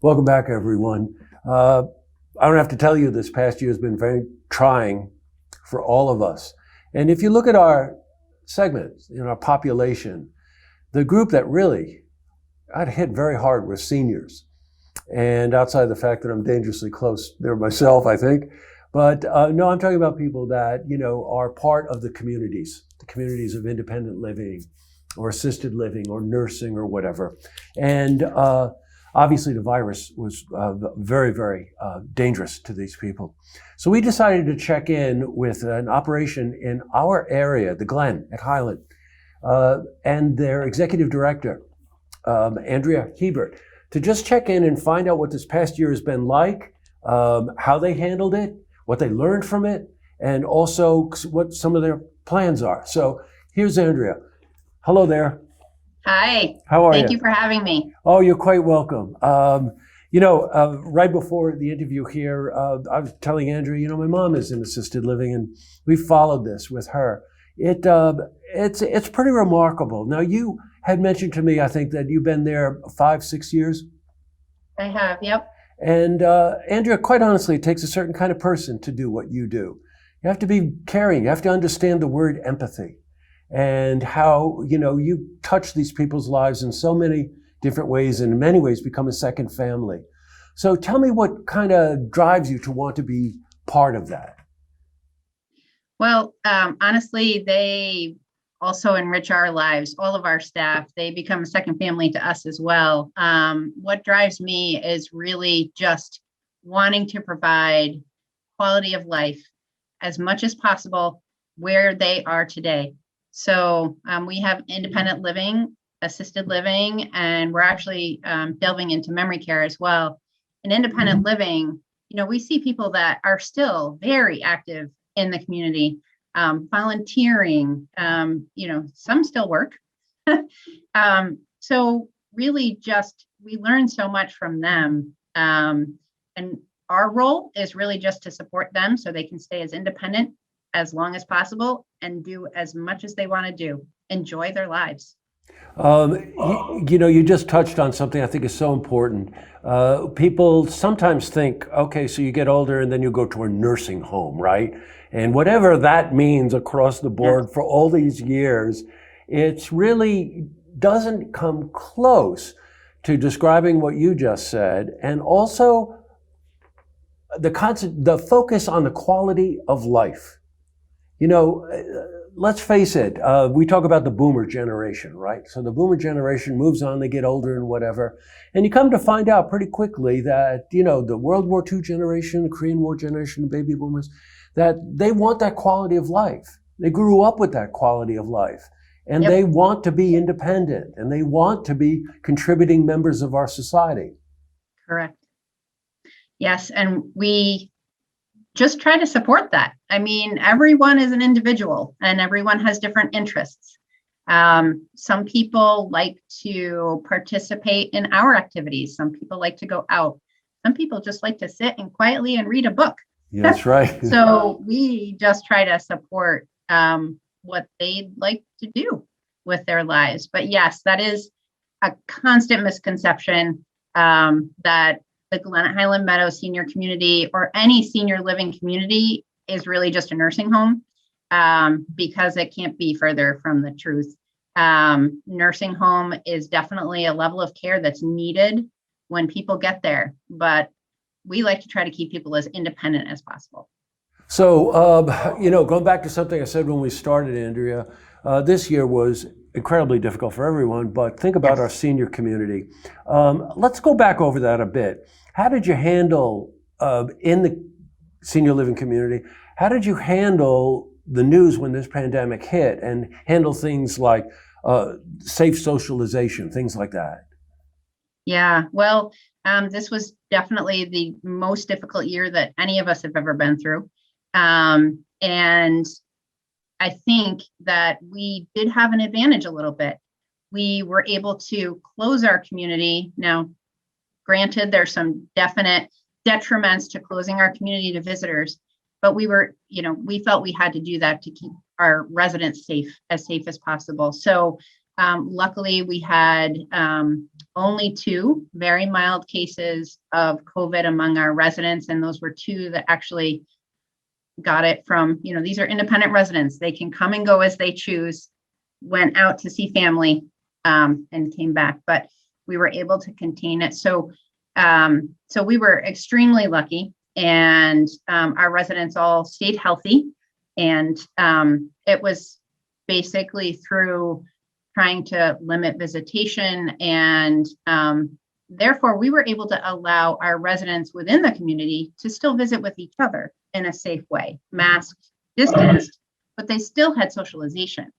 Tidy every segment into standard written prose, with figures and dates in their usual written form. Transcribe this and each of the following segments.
Welcome back, everyone. I don't have to tell you this past year has been very trying for all of us. And if you look at our segments in our population, the group that really got hit very hard was seniors. And outside the fact that I'm dangerously close there myself, I think. But no, I'm talking about people that, are part of the communities of independent living or assisted living or nursing or whatever. And obviously the virus was very, very dangerous to these people. So we decided to check in with an operation in our area, the Glen at Highland, and their executive director, Andrea, Hebert, to just check in and find out what this past year has been like, how they handled it, what they learned from it, and also what some of their plans are. So here's Andrea. Hello there. Hi. How are you? Thank you for having me. Oh, you're quite welcome. Right before the interview here, I was telling Andrea, my mom is in assisted living, and we followed this with her. It's pretty remarkable. Now, you had mentioned to me, I think, that you've been there 5-6 years. I have, yep. And Andrea, quite honestly, it takes a certain kind of person to do what you do. You have to be caring. You have to understand the word empathy and how, you touch these people's lives in so many different ways, and in many ways become a second family. So tell me what kind of drives you to want to be part of that. Well, honestly, they also enrich our lives, all of our staff. They become a second family to us as well. What drives me is really just wanting to provide quality of life as much as possible where they are today. So we have independent living, assisted living, and we're actually delving into memory care as well. In independent living, we see people that are still very active in the community, volunteering, some still work. So really just, we learn so much from them. And our role is really just to support them so they can stay as independent as long as possible and do as much as they want to do, enjoy their lives. You just touched on something I think is so important. People sometimes think, okay, so you get older and then you go to a nursing home, right? And whatever that means across the board for all these years, it's really doesn't come close to describing what you just said. And also the focus on the quality of life. Let's face it, we talk about the boomer generation, right? So the boomer generation moves on, they get older and whatever. And you come to find out pretty quickly that, the World War II generation, the Korean War generation, baby boomers, that they want that quality of life. They grew up with that quality of life. And they want to be independent, and they want to be contributing members of our society. Correct. Yes, and we just try to support that. I mean, everyone is an individual and everyone has different interests. Some people like to participate in our activities. Some people like to go out. Some people just like to sit and quietly and read a book. Yeah, that's right. So we just try to support what they'd like to do with their lives. But yes, that is a constant misconception that the Glen at Highland Meadows senior community or any senior living community is really just a nursing home, because it can't be further from the truth. Nursing home is definitely a level of care that's needed when people get there, but we like to try to keep people as independent as possible. So, going back to something I said when we started, Andrea, this year was incredibly difficult for everyone, but think about our senior community. Let's go back over that a bit. How did you handle, in the senior living community, how did you handle the news when this pandemic hit and handle things like safe socialization, things like that? Yeah, well, this was definitely the most difficult year that any of us have ever been through. And I think that we did have an advantage a little bit. We were able to close our community. Now, granted, there's some definite detriments to closing our community to visitors, but we felt we had to do that to keep our residents safe as possible. So luckily we had only two very mild cases of COVID among our residents, and those were two that actually got it from, these are independent residents. They can come and go as they choose, went out to see family, and came back, but we were able to contain it. So we were extremely lucky, and our residents all stayed healthy. And it was basically through trying to limit visitation, and therefore we were able to allow our residents within the community to still visit with each other in a safe way, masked, distanced, but they still had socialization.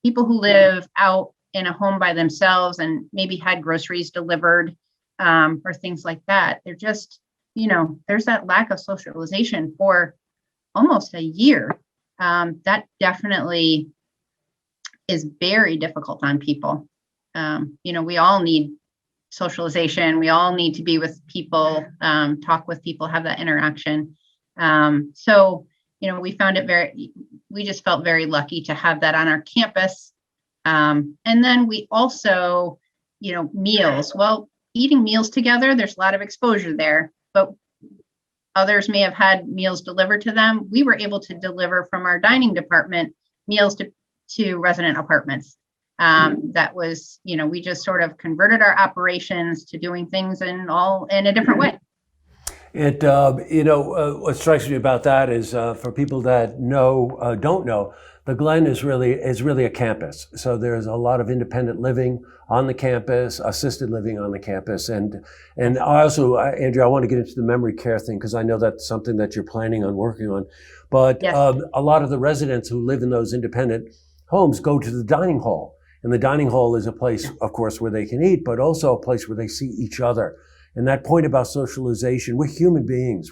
People who live out in a home by themselves and maybe had groceries delivered, or things like that, they're just, there's that lack of socialization for almost a year. That definitely is very difficult on people. We all need socialization. We all need to be with people, talk with people, have that interaction. So we just felt very lucky to have that on our campus. And then we also, meals. Well, eating meals together, there's a lot of exposure there, but others may have had meals delivered to them. We were able to deliver from our dining department meals to resident apartments. That was, we just sort of converted our operations to doing things in a different way. What strikes me about that is for people that don't know, the Glen is really a campus. So there's a lot of independent living on the campus, assisted living on the campus, and I also, Andrea, I want to get into the memory care thing because I know that's something that you're planning on working on. But yes. A lot of the residents who live in those independent homes go to the dining hall, and the dining hall is a place, of course, where they can eat, but also a place where they see each other. And that point about socialization, we're human beings.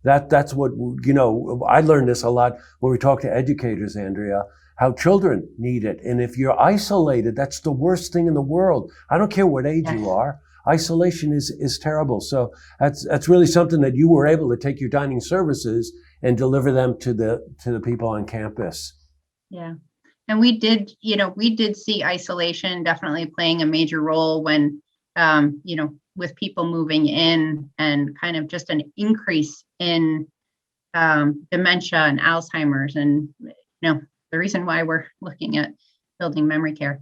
That's what, I learned this a lot when we talk to educators, Andrea, how children need it. And if you're isolated, that's the worst thing in the world. I don't care what age you are. Isolation is terrible. So that's really something that you were able to take your dining services and deliver them to the people on campus. Yeah. And we did see isolation definitely playing a major role when, with people moving in and kind of just an increase in dementia and Alzheimer's, and the reason why we're looking at building memory care.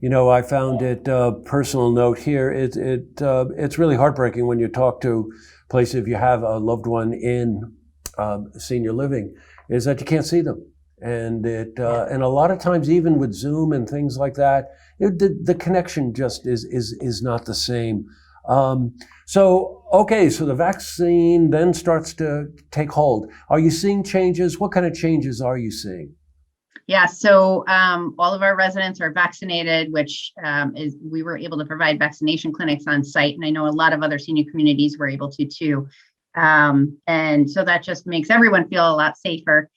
I found it personal note here. It's really heartbreaking when you talk to places, if you have a loved one in senior living, is that you can't see them. And and a lot of times, even with Zoom and things like that, the connection just is not the same. So the vaccine then starts to take hold. Are you seeing changes? What kind of changes are you seeing? Yeah, so all of our residents are vaccinated, which we were able to provide vaccination clinics on site, and I know a lot of other senior communities were able to too. And so that just makes everyone feel a lot safer.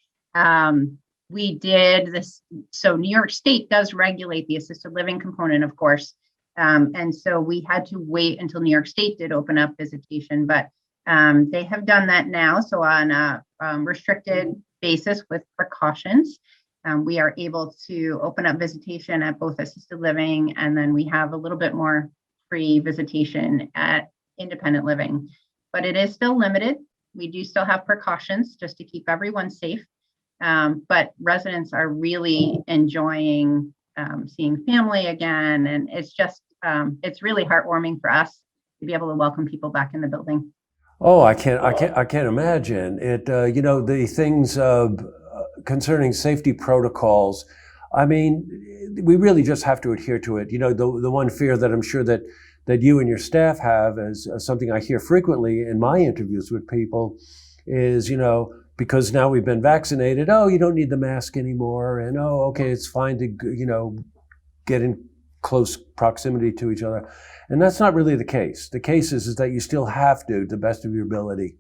We did this. So New York State does regulate the assisted living component, of course. And so we had to wait until New York State did open up visitation, but they have done that now. So on a restricted basis with precautions, we are able to open up visitation at both assisted living, and then we have a little bit more free visitation at independent living. But it is still limited. We do still have precautions just to keep everyone safe. But residents are really enjoying seeing family again, and it's just it's really heartwarming for us to be able to welcome people back in the building. Oh, I can't imagine it. The things concerning safety protocols. I mean, we really just have to adhere to it. The one fear that I'm sure that you and your staff have, as something I hear frequently in my interviews with people, is because now we've been vaccinated, you don't need the mask anymore, and okay, it's fine to get in close proximity to each other. And that's not really the case. The case is that you still have to the best of your ability,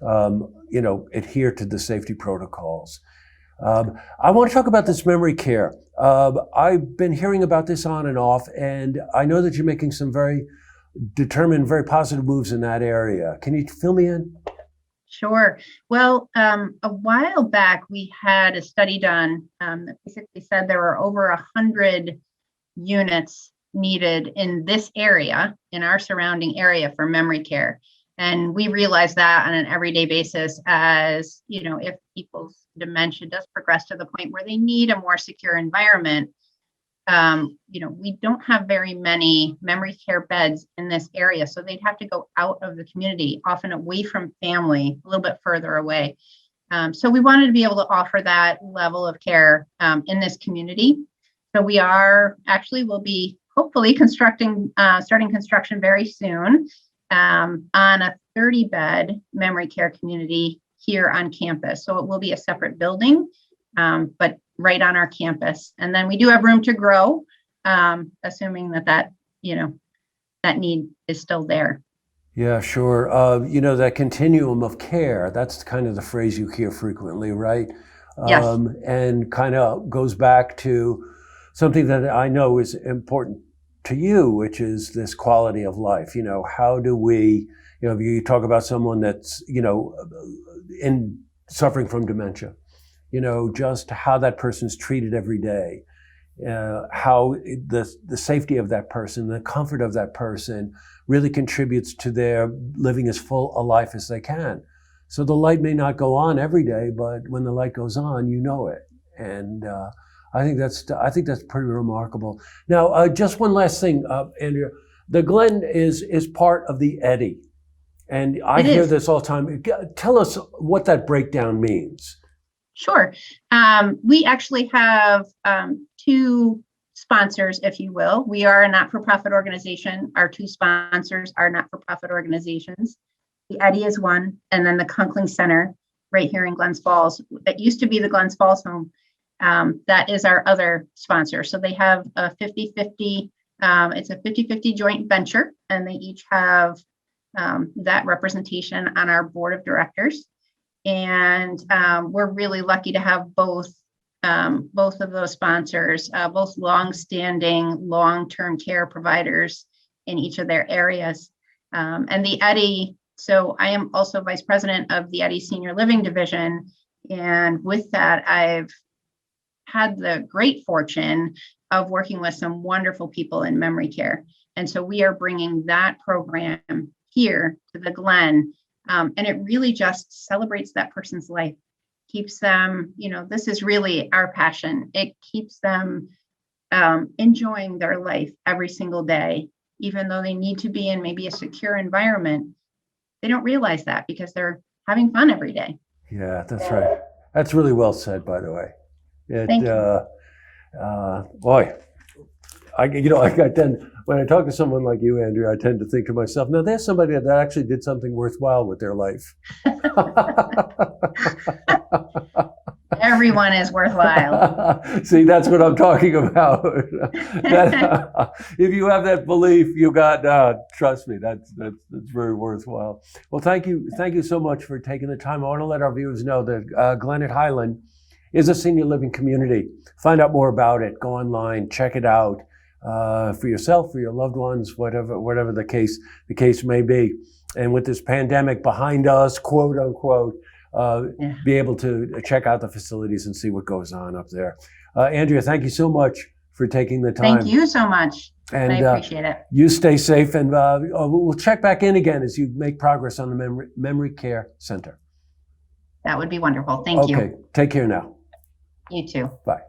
adhere to the safety protocols. I want to talk about this memory care. I've been hearing about this on and off, and I know that you're making some very determined, very positive moves in that area. Can you fill me in? Sure. Well, a while back, we had a study done that basically said there were over 100 units needed in this area, in our surrounding area for memory care. And we realize that on an everyday basis as, if people's dementia does progress to the point where they need a more secure environment, we don't have very many memory care beds in this area. So they'd have to go out of the community, often away from family, a little bit further away. So we wanted to be able to offer that level of care in this community. So we'll be hopefully starting construction very soon on a 30-bed memory care community here on campus. So it will be a separate building, but right on our campus. And then we do have room to grow, assuming that need is still there. Yeah, sure. That continuum of care, that's kind of the phrase you hear frequently, right? Yes. And kind of goes back to something that I know is important to you, which is this quality of life. How do we, you talk about someone that's, suffering from dementia, just how that person's treated every day, how the safety of that person, the comfort of that person really contributes to their living as full a life as they can. So the light may not go on every day, but when the light goes on, you know it. And I think that's pretty remarkable. Now, just one last thing, Andrea. The Glen is part of the Eddy, and I hear this all the time. Tell us what that breakdown means. Sure. We actually have two sponsors, if you will. We are a not-for-profit organization. Our two sponsors are not-for-profit organizations. The Eddy is one, and then the Conkling Center right here in Glens Falls. That used to be the Glens Falls home. That is our other sponsor. So they have a 50-50, it's a 50-50 joint venture, and they each have that representation on our board of directors. And we're really lucky to have both of those sponsors, both long-standing, long-term care providers in each of their areas. And the Eddy, so I am also vice president of the Eddy Senior Living Division. And with that, I've had the great fortune of working with some wonderful people in memory care. And so we are bringing that program here to the Glen. And it really just celebrates that person's life, keeps them, this is really our passion. It keeps them enjoying their life every single day, even though they need to be in maybe a secure environment. They don't realize that because they're having fun every day. Yeah, that's right. That's really well said, by the way. Thank you. Boy, I tend, when I talk to someone like you, Andrea, I tend to think to myself, now there's somebody that actually did something worthwhile with their life. Everyone is worthwhile. See, that's what I'm talking about. If you have that belief, you got, trust me, that's very worthwhile. Well, thank you so much for taking the time. I want to let our viewers know that Glen at Highland is a senior living community. Find out more about it. Go online, check it out for yourself, for your loved ones, whatever the case may be. And with this pandemic behind us, quote unquote, be able to check out the facilities and see what goes on up there. Andrea, thank you so much for taking the time. Thank you so much. And I appreciate it. You stay safe, and we'll check back in again as you make progress on the Memory Care Center. That would be wonderful. Thank you. Okay, take care now. You too. Bye.